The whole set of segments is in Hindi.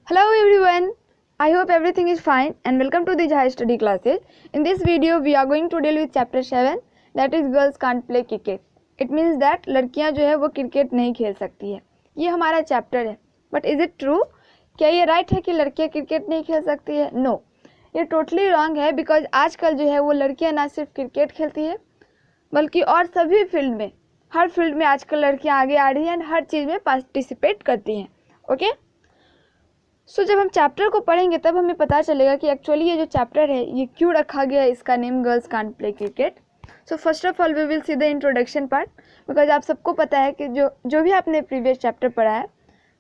Hello everyone, I hope everything is fine and welcome to the Jai Study Classes. In this video we are going to deal with chapter 7 that is girls can't play cricket. It means that लड़कियां जो है वो क्रिकेट नहीं खेल सकती है. ये हमारा चैप्टर है. But is it true? क्या ये राइट है कि लड़कियां क्रिकेट नहीं खेल सकती है? No, ये टोटली रॉन्ग है बिकॉज आजकल जो है वो लड़कियां ना सिर्फ क्रिकेट खेलती है बल्कि और सभी फील्ड में, हर फील्ड में आजकल लड़कियां आगे आ रही हैं एंड हर चीज़ में पार्टिसिपेट करती हैं. ओके सो जब हम चैप्टर को पढ़ेंगे तब हमें पता चलेगा कि एक्चुअली ये जो चैप्टर है ये क्यों रखा गया है, इसका name girls can't play cricket. So first of all we will see the introduction part because आप सबको पता है कि जो भी आपने प्रीवियस चैप्टर पढ़ा है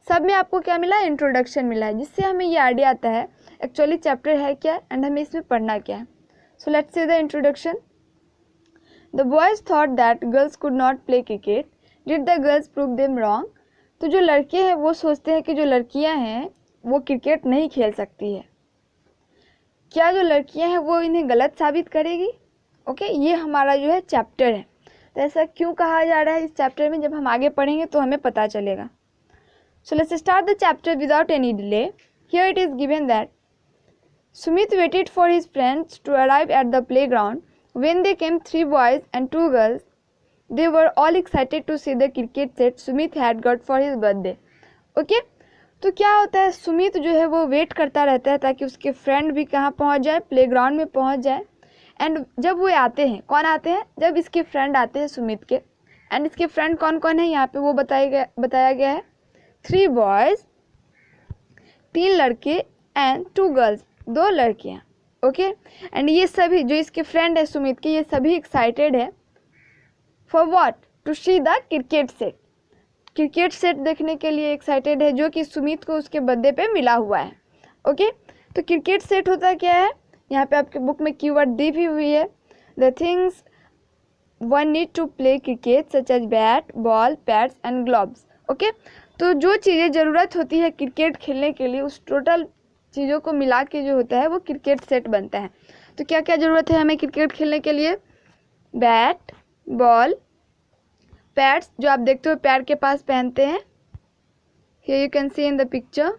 सब में आपको क्या मिला है, इंट्रोडक्शन मिला है, जिससे हमें ये आइडिया आता है एक्चुअली चैप्टर है क्या एंड हमें इसमें पढ़ना क्या है. So let's see the introduction. The boys thought that girls could not play cricket. Did the girls prove them wrong. तो जो लड़के हैं वो सोचते हैं कि जो लड़कियां हैं वो क्रिकेट नहीं खेल सकती है. क्या जो लड़कियां हैं वो इन्हें गलत साबित करेगी? ओके ये हमारा जो है चैप्टर है. तो ऐसा क्यों कहा जा रहा है इस चैप्टर में, जब हम आगे पढ़ेंगे तो हमें पता चलेगा. So let's start the chapter without any delay. Here it is given that Sumit waited for his friends to arrive at the play ground. When they came, 3 boys and 2 girls. They were all excited to see the cricket set Sumit had got for his birthday. Okay? तो क्या होता है, सुमित जो है वो वेट करता रहता है ताकि उसके फ्रेंड भी कहाँ पहुँच जाए, प्लेग्राउंड में पहुँच जाए. एंड जब वो आते हैं, कौन आते हैं, जब इसके फ्रेंड आते हैं सुमित के. एंड इसके फ्रेंड कौन कौन है यहाँ पे वो बताया गया है. 3 बॉयज़, 3 लड़के एंड 2 गर्ल्स, 2 लड़कियाँ. ओके एंड ये सभी जो इसके फ्रेंड है सुमित के, ये सभी एक्साइटेड है for what, to see the cricket set. Cricket set देखने के लिए एक्साइटेड है जो कि सुमित को उसके बर्थडे पे मिला हुआ है. ओके तो क्रिकेट सेट होता क्या है, यहाँ पे आपके बुक में कीवर्ड दी भी हुई है. The things one need to play cricket such as bat, ball, pads and gloves. Okay तो जो चीज़ें ज़रूरत होती है क्रिकेट खेलने के लिए, उस टोटल चीज़ों को मिला के जो होता है वो क्रिकेट सेट बनता है. तो क्या क्या ज़रूरत है हमें क्रिकेट खेलने के लिए? बैट, बॉल, पैड्स जो आप देखते हो पैर के पास पहनते हैं, here you can see in the picture,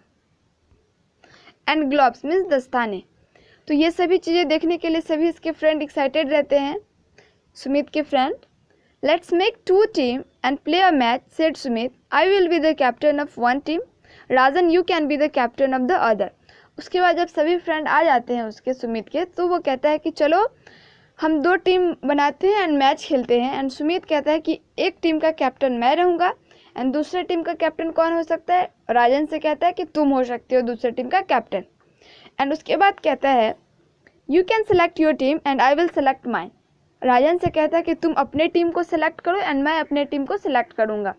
and gloves means दस्ताने. तो ये सभी चीज़ें देखने के लिए सभी इसके फ्रेंड एक्साइटेड रहते हैं, सुमित के friend. Let's make 2 team and play a match, said Sumit. I will be the captain of 1 team, Rajan you can be the captain of the other. उसके बाद जब सभी फ्रेंड आ जाते हैं उसके सुमित के, तो वो कहता है कि चलो हम 2 टीम बनाते हैं एंड मैच खेलते हैं. एंड सुमित कहता है कि एक टीम का कैप्टन मैं रहूँगा एंड दूसरे टीम का कैप्टन कौन हो सकता है. राजन से कहता है कि तुम हो सकते हो दूसरे टीम का कैप्टन. एंड उसके बाद कहता है you can select your team and I will select mine. Rajan से कहता है कि तुम अपने टीम को सेलेक्ट करो एंड मैं अपने टीम को सेलेक्ट करूँगा.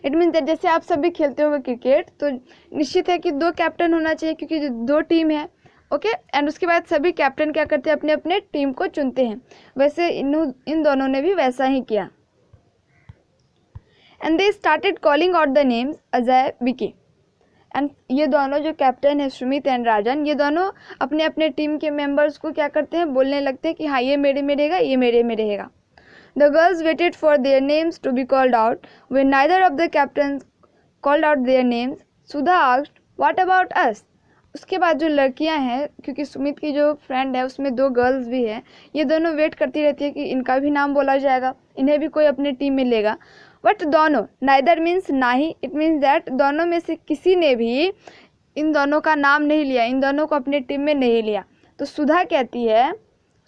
इट मीन्स दैट जैसे आप सभी खेलते हो क्रिकेट तो निश्चित है कि 2 कैप्टन होना चाहिए क्योंकि जो 2 टीम है. ओके एंड उसके बाद सभी कैप्टन क्या करते हैं, अपने अपने टीम को चुनते हैं. वैसे इन दोनों ने भी वैसा ही किया. And they started calling out the names Ajay, Vicky. And ये दोनों जो कैप्टन है सुमित एंड राजन, ये दोनों अपने अपने टीम के मेंबर्स को क्या करते हैं, बोलने लगते हैं कि हाँ ये मेरे में रहेगा, ये मेरे में रहेगा. The girls waited for their names to be called out. When neither of the captains called out their names, Sudha asked, "What about us?" उसके बाद जो लड़कियां हैं, क्योंकि सुमित की जो फ्रेंड है उसमें 2 गर्ल्स भी हैं, ये दोनों वेट करती रहती है कि इनका भी नाम बोला जाएगा, इन्हें भी कोई अपनी टीम में लेगा. बट दोनों, नाइदर मीन्स ना ही, इट मीन्स दैट दोनों में से किसी ने भी इन दोनों का नाम नहीं लिया, इन दोनों को अपनी टीम में नहीं लिया. तो सुधा कहती है,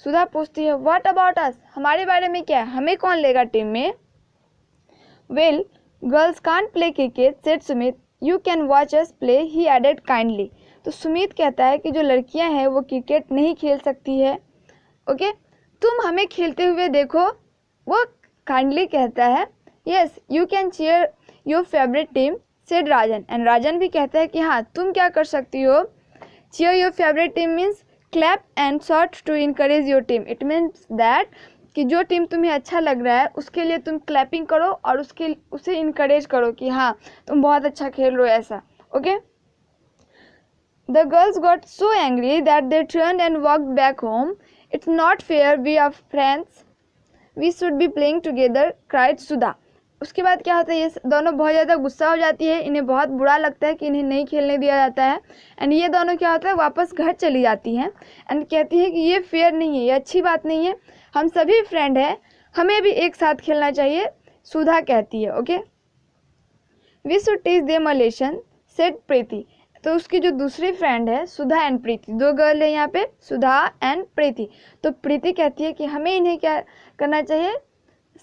सुधा पूछती है व्हाट अबाउट अस, हमारे बारे में क्या है, हमें कौन लेगा टीम में. Well girls can't play cricket, said Sumit. You can watch us play, he added kindly. तो सुमित कहता है कि जो लड़कियां हैं वो क्रिकेट नहीं खेल सकती है. ओके तुम हमें खेलते हुए देखो. वो काइंडली कहता है yes you can cheer your favourite team, said Rajan. And Rajan भी कहता है कि हाँ तुम क्या कर सकती हो. Cheer your favourite team means clap and shout to encourage your team. It means that कि जो टीम तुम्हें अच्छा लग रहा है उसके लिए तुम क्लैपिंग करो और उसे इनकरेज करो कि हाँ तुम बहुत अच्छा खेल रहे हो ऐसा. Okay the girls got so angry that they turned and walked back home. It's not fair, we are friends, we should be playing together, cried Sudha. उसके बाद क्या होता है, ये दोनों बहुत ज़्यादा गुस्सा हो जाती है, इन्हें बहुत बुरा लगता है कि इन्हें नहीं खेलने दिया जाता है। एंड ये दोनों क्या होता है, वापस घर चली जाती हैं एंड कहती है कि ये फेयर नहीं है, ये अच्छी बात नहीं है, हम सभी फ्रेंड हैं, हमें भी एक साथ खेलना चाहिए, सुधा कहती है। Okay, we should teach them a lesson, said Preeti. तो उसकी जो दूसरी फ्रेंड है सुधा एंड प्रीति, दो गर्ल है यहाँ पे, सुधा एंड प्रीति। तो प्रीति कहती है कि हमें इन्हें क्या करना चाहिए,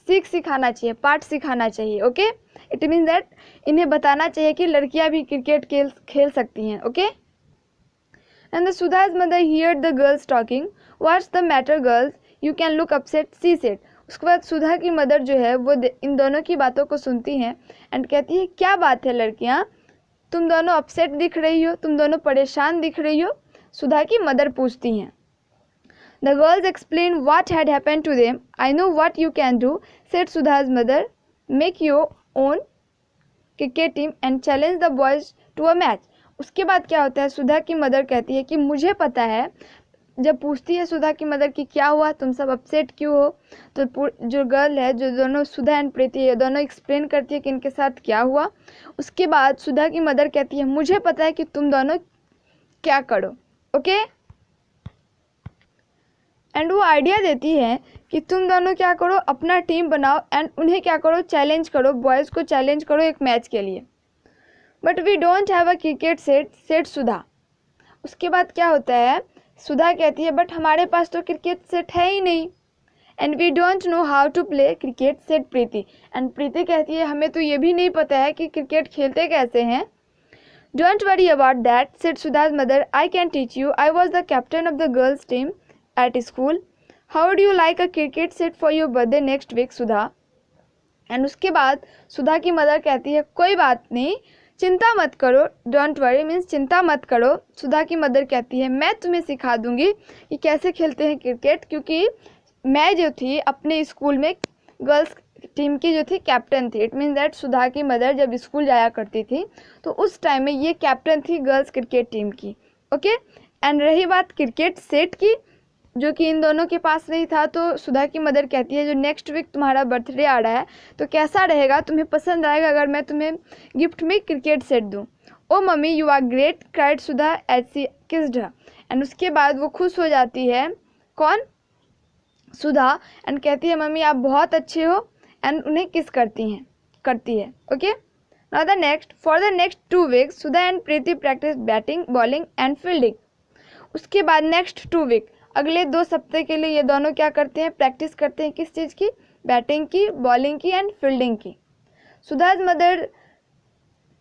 सिखाना चाहिए, पाठ सिखाना चाहिए। ओके, इट मीन दैट इन्हें बताना चाहिए कि लड़कियां भी क्रिकेट खेल सकती हैं। ओके, एंड द सुधा's mother heard the girls talking. What's the matter girls? You can look upset, she said. उसके बाद सुधा की मदर जो है वो इन दोनों की बातों को सुनती हैं एंड कहती है क्या बात है लड़कियां, तुम दोनों अपसेट दिख रही हो, तुम दोनों परेशान दिख रही हो, सुधा की मदर पूछती हैं। The girls explained what had happened to them. I know what you can do, said Sudha's mother. Make your own cricket team and challenge the boys to a match. उसके बाद क्या होता है, सुधा की मदर कहती है कि मुझे पता है, जब पूछती है सुधा की मदर कि क्या हुआ, तुम सब अपसेट क्यों हो, तो जो गर्ल है, जो दोनों सुधा एंड प्रीति है, दोनों एक्सप्लेन करती है कि इनके साथ क्या हुआ। उसके बाद सुधा की मदर कहती है मुझे पता है कि तुम दोनों क्या करो। ओके, एंड वो आइडिया देती है कि तुम दोनों क्या करो, अपना टीम बनाओ एंड उन्हें क्या करो, चैलेंज करो, बॉयज़ को चैलेंज करो एक मैच के लिए। But we don't have a cricket set, said Sudha. उसके बाद क्या होता है, सुधा कहती है बट हमारे पास तो क्रिकेट सेट है ही नहीं। And we don't know how to play cricket, said Preeti. And Preeti कहती है हमें तो ये भी नहीं पता है कि क्रिकेट खेलते कैसे हैं। Don't worry about that, said सुधा's mother, I can teach you, I was the captain of the girls team at school. How would you like a cricket set for your birthday next week, Sudha? And उसके बाद सुधा की मदर कहती है कोई बात नहीं, चिंता मत करो, डोंट वरी मीन्स चिंता मत करो। सुधा की मदर कहती है मैं तुम्हें सिखा दूंगी कि कैसे खेलते हैं क्रिकेट, क्योंकि मैं जो थी अपने स्कूल में गर्ल्स टीम की जो थी कैप्टन थी। इट मीन्स दैट सुधा की मदर जब स्कूल जाया करती थी तो उस टाइम में ये कैप्टन थी गर्ल्स क्रिकेट टीम की। ओके, एंड रही बात क्रिकेट सेट की, जो कि इन दोनों के पास नहीं था, तो सुधा की मदर कहती है जो नेक्स्ट वीक तुम्हारा बर्थडे आ रहा है तो कैसा रहेगा, तुम्हें पसंद आएगा अगर मैं तुम्हें गिफ्ट में क्रिकेट सेट दूँ। Oh mummy you are great, cried Sudha as she kissed her. And उसके बाद वो खुश हो जाती है, कौन, सुधा, एंड कहती है मम्मी आप बहुत अच्छे हो, एंड उन्हें किस करती है। Okay, now the next, for the next 2 weeks Sudha and Preeti practice batting, bowling and fielding. उसके बाद नेक्स्ट 2 week, अगले 2 सप्ताह के लिए ये दोनों क्या करते हैं, प्रैक्टिस करते हैं किस चीज़ की, बैटिंग की, बॉलिंग की एंड फील्डिंग की। सुधा's mother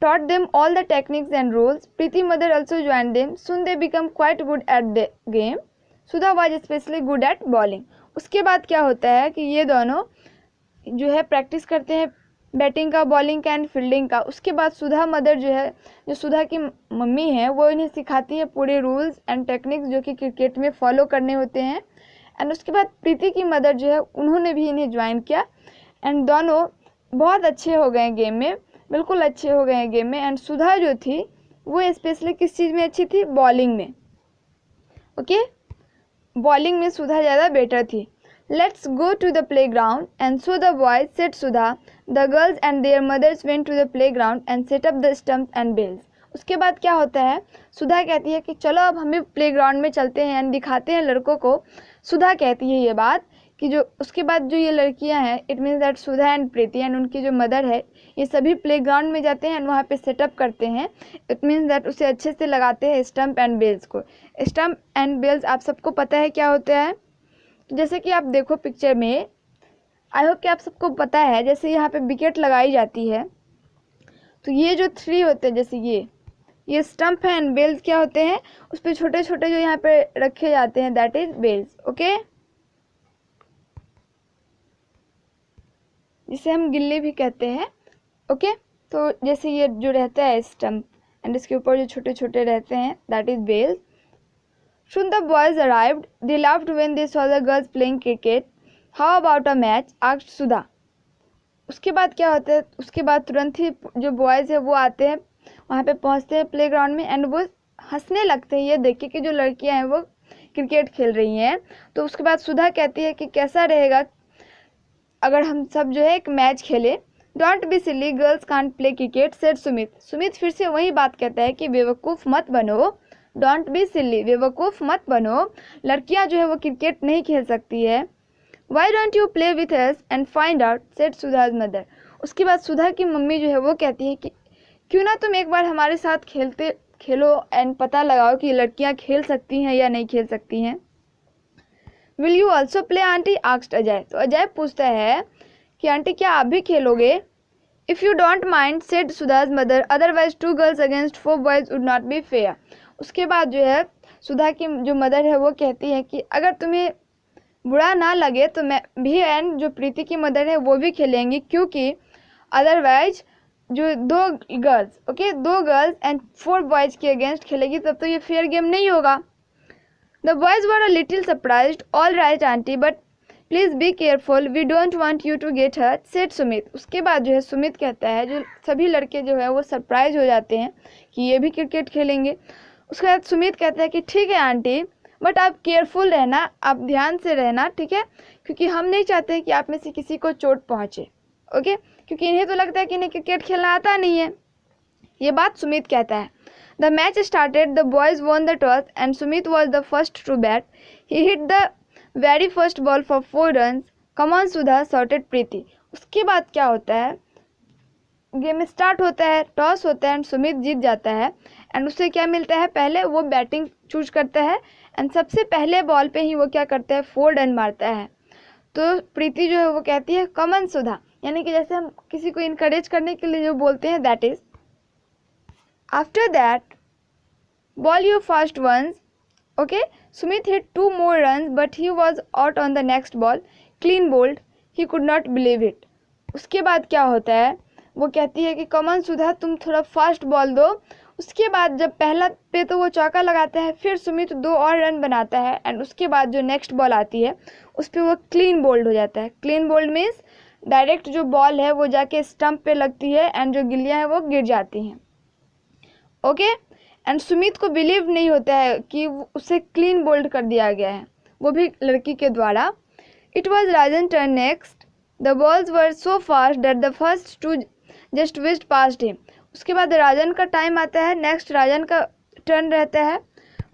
taught them all the techniques and rules. Preeti mother also joined them. Soon they become quite good at the game. Sudha was especially good at bowling. उसके बाद क्या होता है कि ये दोनों जो है प्रैक्टिस करते हैं बैटिंग का, बॉलिंग का एंड फील्डिंग का। उसके बाद सुधा मदर जो है, जो सुधा की मम्मी है, वो इन्हें सिखाती है पूरे रूल्स एंड टेक्निक्स जो कि क्रिकेट में फॉलो करने होते हैं। एंड उसके बाद प्रीति की मदर जो है उन्होंने भी इन्हें ज्वाइन किया एंड दोनों बहुत अच्छे हो गए गेम में, बिल्कुल अच्छे हो गए गेम में। एंड सुधा जो थी वो स्पेशली किस चीज़ में अच्छी थी, बॉलिंग में। ओके, बॉलिंग में सुधा ज़्यादा बेटर थी। Let's go to the play ground and so the boys, said Sudha. The girls and their mothers went to the play ground and set up the stump and bells. उसके बाद क्या होता है, सुधा कहती है कि चलो अब हमें प्ले ग्राउंड में चलते हैं एंड दिखाते हैं लड़कों को। सुधा कहती है ये बात कि जो उसके बाद जो ये लड़कियां हैं, it means that Sudha and Preeti and उनकी जो मदर है, ये सभी प्ले ग्राउंड में जाते हैं एंड वहाँ पे सेटअप करते हैं। इट मीन्स दैट उसे अच्छे से लगाते हैं स्टम्प एंड बेल्स को। स्टम्प एंड बेल्स आप सबको पता है क्या होता है, जैसे कि आप देखो पिक्चर में, आई होप कि आप सबको पता है, जैसे यहाँ पे विकेट लगाई जाती है तो ये जो 3 होते हैं, जैसे ये स्टम्प है एंड बेल्स क्या होते हैं, उस पर छोटे छोटे जो यहाँ पे रखे जाते हैं, दैट इज बेल्स। ओके, जिसे हम गिल्ली भी कहते हैं। ओके, तो जैसे ये जो रहता है स्टम्प एंड इसके ऊपर जो छोटे छोटे रहते हैं, that is bells. Soon the boys arrived. They laughed when they saw the girls playing cricket. How about a match? asked Sudha. उसके बाद क्या होता है, उसके बाद तुरंत ही जो बॉयज़ है वो आते हैं, वहाँ पे पहुँचते हैं प्ले ग्राउंड में एंड वो हंसने लगते हैं ये देख के कि जो लड़कियाँ हैं वो क्रिकेट खेल रही हैं। तो उसके बाद सुधा कहती है कि कैसा रहेगा अगर हम सब जो है एक मैच खेले, don't be silly, girls can't play cricket, said Sumit. Sumit फिर से वही बात कहता है कि बेवकूफ़ मत बनो, डोंट बी सिली, बेवकूफ़ मत बनो, लड़कियां जो है वो क्रिकेट नहीं खेल सकती है। Why don't you play with us and find out, said Sudha's mother. उसके बाद सुधा की मम्मी जो है वो कहती है कि क्यों ना तुम एक बार हमारे साथ खेलो एंड पता लगाओ कि लड़कियां खेल सकती हैं या नहीं खेल सकती हैं। Will you also play aunty, asked Ajay. तो अजय पूछता है कि आंटी क्या आप भी खेलोगे। If you don't mind, said Sudha's mother, otherwise 2 girls against 4 boys would not be fair. उसके बाद जो है सुधा की जो मदर है वो कहती है कि अगर तुम्हें बुरा ना लगे तो मैं भी एंड जो प्रीति की मदर है वो भी खेलेंगी, क्योंकि अदरवाइज जो 2 गर्ल्स एंड 4 बॉयज़ के अगेंस्ट खेलेगी तब तो ये फेयर गेम नहीं होगा। The boys were a little surprised. All right aunty, but please be careful, we don't want you to get hurt, said Sumit. उसके बाद जो है सुमित कहता है, जो सभी लड़के जो है वो सरप्राइज हो जाते हैं कि ये भी क्रिकेट खेलेंगे। उसके बाद सुमित कहता है कि ठीक है आंटी, बट आप केयरफुल रहना, आप ध्यान से रहना, ठीक है, क्योंकि हम नहीं चाहते कि आप में से किसी को चोट पहुँचे, ओके, क्योंकि इन्हें तो लगता है कि इन्हें क्रिकेट खेलना आता नहीं है। ये बात सुमित कहता है। The match started, the boys won the toss and Sumit was the first to bat. He hit the very first ball for 4 run. Come on Sudha, shouted Preeti. उसके बाद क्या होता है, गेम स्टार्ट होता है, टॉस होता है एंड सुमित जीत जाता है। एंड उससे क्या मिलता है, पहले वो बैटिंग चूज करता है एंड सबसे पहले बॉल पे ही वो क्या करता है, 4 रन मारता है। तो प्रीति जो है वो कहती है कम ऑन सुधा, यानी कि जैसे हम किसी को इनकरेज करने के लिए जो बोलते हैं, that is. After that ball you first ones, okay, Sumit hit 2 more runs but he was out on the next ball, clean bowled, he could not believe it। उसके बाद क्या होता है, वो कहती है कि कमन सुधा तुम थोड़ा फास्ट बॉल दो। उसके बाद जब पहला पे तो वो चौका लगाता है, फिर सुमित 2 और रन बनाता है एंड उसके बाद जो नेक्स्ट बॉल आती है उस पर वो क्लीन बोल्ड हो जाता है। क्लीन बोल्ड मीन्स डायरेक्ट जो बॉल है वो जाके स्टंप पे लगती है एंड जो गिल्लियाँ हैं वो गिर जाती हैं, ओके। एंड सुमित को बिलीव नहीं होता है कि उसे क्लीन बोल्ड कर दिया गया है, वो भी लड़की के द्वारा। It was Rajan turn next, the balls were so fast that the first 2 just wished past him. उसके बाद राजन का टाइम आता है, नेक्स्ट राजन का टर्न रहता है,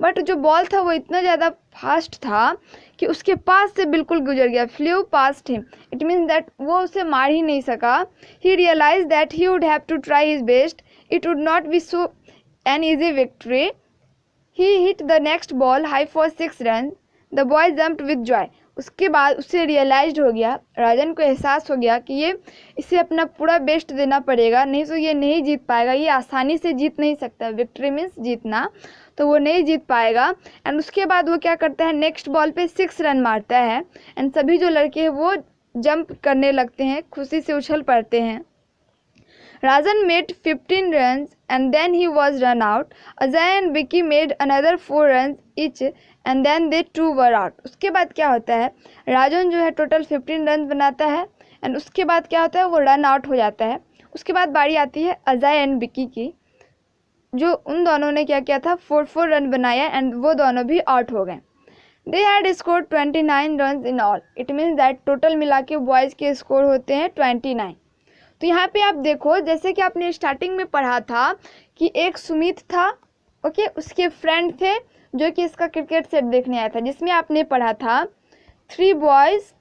बट जो बॉल था वो इतना ज़्यादा फास्ट था कि उसके पास से बिल्कुल गुजर गया, flew past him. It means that वो उसे मार ही नहीं सका। He realised that he would have to try his best, it would not be so an easy victory. He hit the next ball high for 6 runs. The boy jumped with joy. उसके बाद उसे रियलाइज हो गया, राजन को एहसास हो गया कि ये इसे अपना पूरा बेस्ट देना पड़ेगा, नहीं तो ये नहीं जीत पाएगा, ये आसानी से जीत नहीं सकता। विक्ट्री मीन्स जीतना, तो वो नहीं जीत पाएगा। एंड उसके बाद वो क्या करता है, नेक्स्ट बॉल पे 6 रन मारता है एंड सभी जो लड़के हैं वो जंप करने लगते हैं, खुशी से उछल पड़ते हैं। Rajan made 15 runs and then he was run out. Ajay and Vicky made another 4 runs each and then they too were out. उसके बाद क्या होता है, राजन जो है टोटल 15 रन बनाता है एंड उसके बाद क्या होता है, वो रन आउट हो जाता है। उसके बाद बारी आती है अजय एंड विकी की, जो उन दोनों ने क्या किया था, 4 रन बनाया एंड वो दोनों भी आउट हो गए। They had scored 29 runs in all. It means that total मिला के बॉयज़ के स्कोर होते हैं 29। तो यहाँ पे आप देखो, जैसे कि आपने स्टार्टिंग में पढ़ा था कि एक सुमित था, ओके, उसके फ्रेंड थे जो कि इसका क्रिकेट सेट देखने आया था, जिसमें आपने पढ़ा था 3 बॉयज़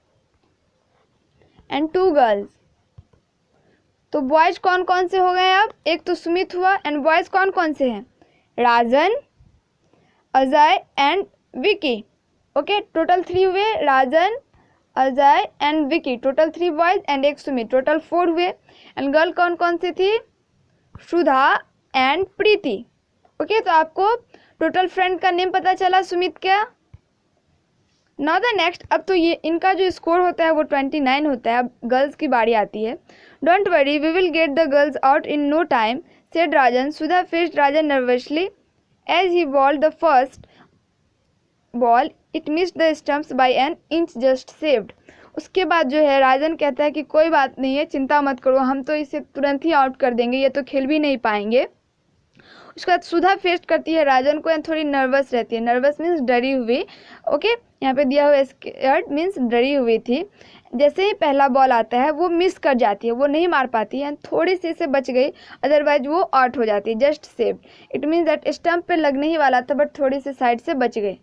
एंड 2 गर्ल्स। तो बॉयज़ कौन कौन से हो गए, अब एक तो सुमित हुआ एंड बॉयज़ कौन कौन से हैं, Rajan, Ajay and Vicky, okay, total 3 हुए, Rajan, Ajay and Vicky, total 3 boys and एक सुमित, टोटल 4 हुए। एंड गर्ल कौन कौन सी थी, सुधा एंड प्रीति, ओके। तो आपको टोटल फ्रेंड का नेम पता चला सुमित का। नाउ द नेक्स्ट, अब तो ये इनका जो स्कोर होता है वो 29 होता है। अब गर्ल्स की बारी आती है। Don't worry, we will get the girls out in no time, said Rajan. Sudha faced Rajan nervously as he bowled the first ball, it missed the stumps by an inch, just saved. उसके बाद जो है राजन कहता है कि कोई बात नहीं है, चिंता मत करो, हम तो इसे तुरंत ही आउट कर देंगे, ये तो खेल भी नहीं पाएंगे। उसके बाद सुधा फेस करती है राजन को एंड थोड़ी नर्वस रहती है। नर्वस मीन्स डरी हुई, ओके, यहाँ पे दिया हुआ स्कैर्ड मीन्स डरी हुई थी। जैसे ही पहला बॉल आता है वो मिस कर जाती है, वो नहीं मार पाती है, थोड़ी सी से बच गई, अदरवाइज वो आउट हो जाती है, just save. It means that stump पे लगने ही वाला था बट थोड़ी सी साइड से बच गई।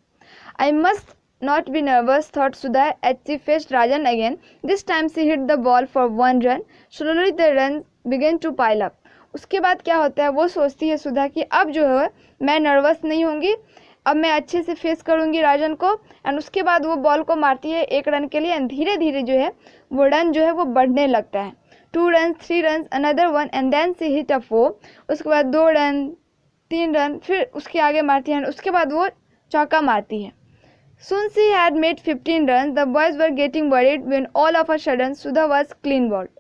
I must not be nervous thought Sudha as she faced Rajan again. This time she hit the ball for 1 run. Slowly the run began to pile up. उसके बाद क्या होता है, वो सोचती है सुधा कि अब जो है मैं नर्वस नहीं होंगी, अब मैं अच्छे से फेस करूंगी राजन को। एंड उसके बाद वो बॉल को मारती है 1 रन के लिए एंड धीरे धीरे जो है वो रन जो है वो बढ़ने लगता है। 2 run, 3 run, another 1 and then she hit a 4। उसके बाद 2 रन, 3 रन, फिर उसके आगे मारती है, उसके बाद वो चौका मारती है। Soon she had made 15 runs. The boys were getting worried when all of a sudden Sudha was clean bowled.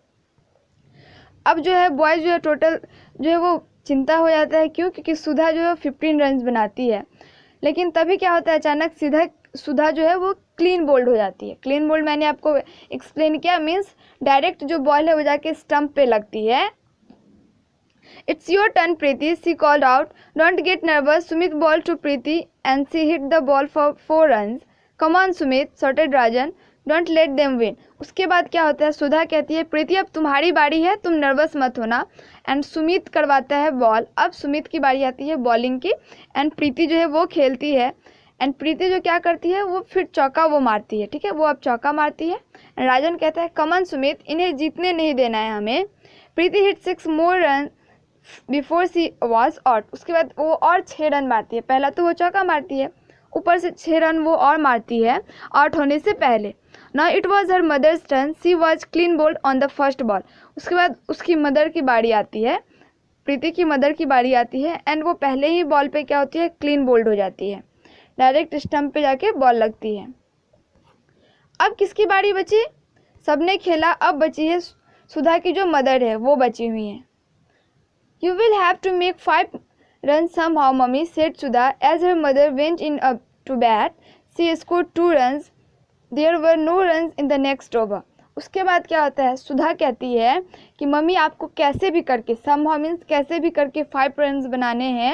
अब जो है बॉयज़ जो है टोटल जो है वो चिंता हो जाता है। क्यों? क्योंकि सुधा जो है 15 रन बनाती है, लेकिन तभी क्या होता है अचानक सुधा जो है वो क्लीन बोल्ड हो जाती है। क्लीन बोल्ड मैंने आपको एक्सप्लेन किया, मीन्स डायरेक्ट जो बॉल है वो जाके स्टंप पे लगती है। It's your turn, Preeti, she called out. Don't get nervous. Sumit bowled to Preeti and she hit the ball for 4 runs. Come on, Sumit, shouted Rajan. Don't let them win. उसके बाद क्या होता है, सुधा कहती है प्रीति अब तुम्हारी बारी है, तुम नर्वस मत होना। एंड सुमित करवाता है बॉल। अब सुमित की बारी आती है बॉलिंग की एंड प्रीति जो है वो खेलती है। एंड प्रीति जो क्या करती है वो फिर चौका वो मारती है, ठीक है, वो अब चौका मारती है। एंड राजन कहता है कम ऑन सुमित, इन्हें जीतने नहीं देना है हमें। Preeti hit 6 more run before she was out. उसके बाद वो और 6 रन मारती है। पहला तो वो चौका मारती है, ऊपर से 6 रन वो और मारती है आउट होने से पहले। Now it was her mother's turn. She was clean bowled on the first ball. उसके बाद उसकी मदर की बारी आती है, प्रीति की मदर की बारी आती है एंड वो पहले ही बॉल पे क्या होती है, क्लीन बोल्ड हो जाती है, डायरेक्ट स्टंप पे जाके बॉल लगती है। अब किसकी बारी बची? सबने खेला, अब बची है सुधा की जो मदर है वो बची हुई है। You will have to make 5 runs somehow, Mummy, said Sudha as her mother went in up to bat. She scored 2 runs. There were no runs in the next over. उसके बाद क्या होता है, सुधा कहती है कि मम्मी आपको कैसे भी करके somehow मीन्स कैसे भी करके 5 runs बनाने हैं।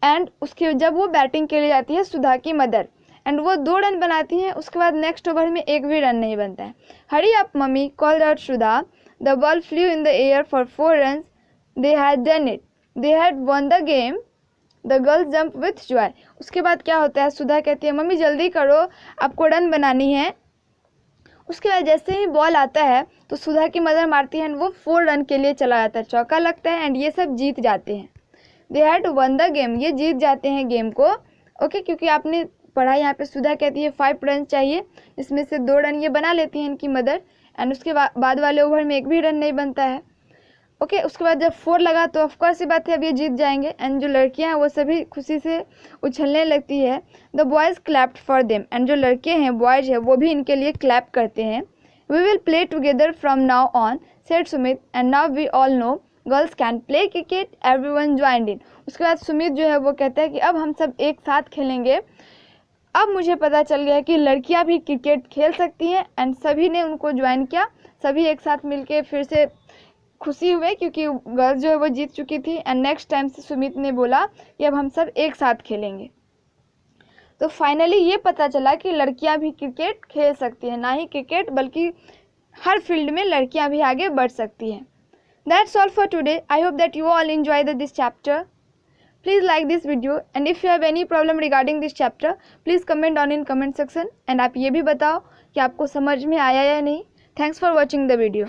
एंड उसके जब वो बैटिंग के लिए जाती है सुधा की मदर एंड वो 2 रन बनाती हैं, उसके बाद नेक्स्ट ओवर में एक भी रन नहीं बनता है। Hurry up mummy, called out Sudha. The ball flu in the air for 4 runs. They had done it. They had won the game. The girls jumped with joy. उसके बाद क्या होता है, सुधा कहती है मम्मी जल्दी करो, आपको रन बनानी है। उसके बाद जैसे ही बॉल आता है तो सुधा की मदर मारती है एंड वो 4 रन के लिए चला जाता है, चौका लगता है एंड ये सब जीत जाते हैं। They had won the game. ये जीत जाते हैं गेम को। ओके, क्योंकि आपने पढ़ा यहाँ पे सुधा कहती है 5 रन चाहिए, जिसमें से 2 रन ये बना लेती हैं इनकी मदर एंड उसके बाद वाले ओवर में एक भी रन नहीं बनता है। ओके, उसके बाद जब 4 लगा तो ऑफकोर्स ये बात है अब ये जीत जाएंगे एंड जो लड़कियां हैं वो सभी खुशी से उछलने लगती है। The boys clapped for them and जो लड़के हैं बॉयज़ है वो भी इनके लिए क्लैप करते हैं। We will play together from now on, said Sumit, and now we all know girls can play cricket, everyone joined in. उसके बाद सुमित जो है वो कहता है कि अब हम सब एक साथ खेलेंगे। अब मुझे पता चल गया है कि लड़कियाँ भी क्रिकेट खेल सकती हैं एंड सभी ने उनको ज्वाइन किया, सभी एक साथ मिल फिर से खुशी हुए क्योंकि गर्ल्स जो है वो जीत चुकी थी। एंड नेक्स्ट टाइम से सुमित ने बोला कि अब हम सब एक साथ खेलेंगे। तो फाइनली ये पता चला कि लड़कियां भी क्रिकेट खेल सकती हैं, ना ही क्रिकेट बल्कि हर फील्ड में लड़कियां भी आगे बढ़ सकती हैं। That's all for today. I hope that you all enjoy this chapter. Please like this video and if you have any problem regarding this chapter please comment down in comment section and आप ये भी बताओ कि आपको समझ में आया या नहीं। Thanks for watching the video.